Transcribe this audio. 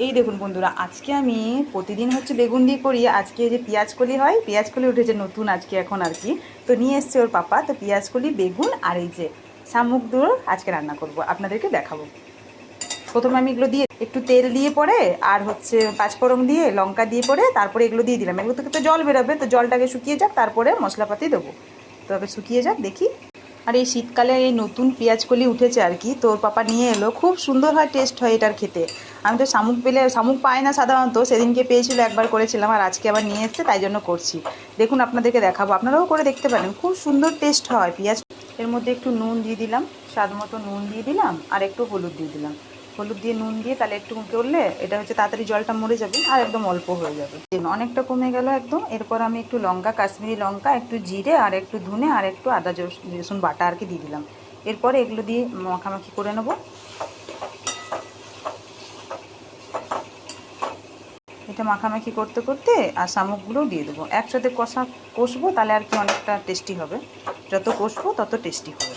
এই দেখুন বন্ধুরা, আজকে আমি প্রতিদিন হচ্ছে বেগুন দিয়ে করি, আজকে যে পেঁয়াজকলি হয়, পেঁয়াজকলি উঠেছে নতুন আজকে এখন আর কি। তো নিয়ে এসছে ওর পাপা, তো পেঁয়াজকলি বেগুন আর এই যে শামুক দুটো আজকে রান্না করব, আপনাদেরকে দেখাবো। প্রথমে আমি এগুলো দিয়ে একটু তেল দিয়ে পরে আর হচ্ছে পাঁচফোড়ন দিয়ে লঙ্কা দিয়ে পরে তারপরে এগুলো দিয়ে দিলাম। এগুলো থেকে তো জল বেরোবে, তো জলটাকে শুকিয়ে যাক, তারপরে মশলাপাতি দেবো। তবে শুকিয়ে যাক দেখি। আর এই শীতকালে এই নতুন পেঁয়াজকলি উঠেছে আর কি, তো ওর পাপা নিয়ে এলো, খুব সুন্দর হয়, টেস্ট হয় এটার খেতে। আমি তো শামুক পাই না সাধারণত, সেদিনকে পেয়েছিল, একবার করেছিলাম, আর আজকে আবার নিয়ে এসছে, তাই জন্য করছি। দেখুন আপনাদেরকে দেখাবো, আপনারাও করে দেখতে পারেন, খুব সুন্দর টেস্ট হয় পেঁয়াজ। এর মধ্যে একটু নুন দিয়ে দিলাম, স্বাদ মতো নুন দিয়ে দিলাম, আর একটু হলুদ দিয়ে দিলাম। হলুদ দিয়ে নুন দিয়ে তাহলে একটু করলে এটা হচ্ছে তাড়াতাড়ি জলটা মরে যাবে আর একদম অল্প হয়ে যাবে, অনেকটা কমে গেল একদম। এরপর আমি একটু লঙ্কা, কাশ্মীরি লঙ্কা, একটু জিরে আর একটু ধনে আর একটু আদা রসুন বাটা আর কি দিয়ে দিলাম। এরপরে এগুলো দিয়ে মাখামাখি করে নেব। এটা মাখামাখি করতে করতে আর শামুকগুলোও দিয়ে দেবো একসাথে, কষবো, তাহলে আর কি অনেকটা টেস্টি হবে। যত কষবো তত টেস্টি হবে।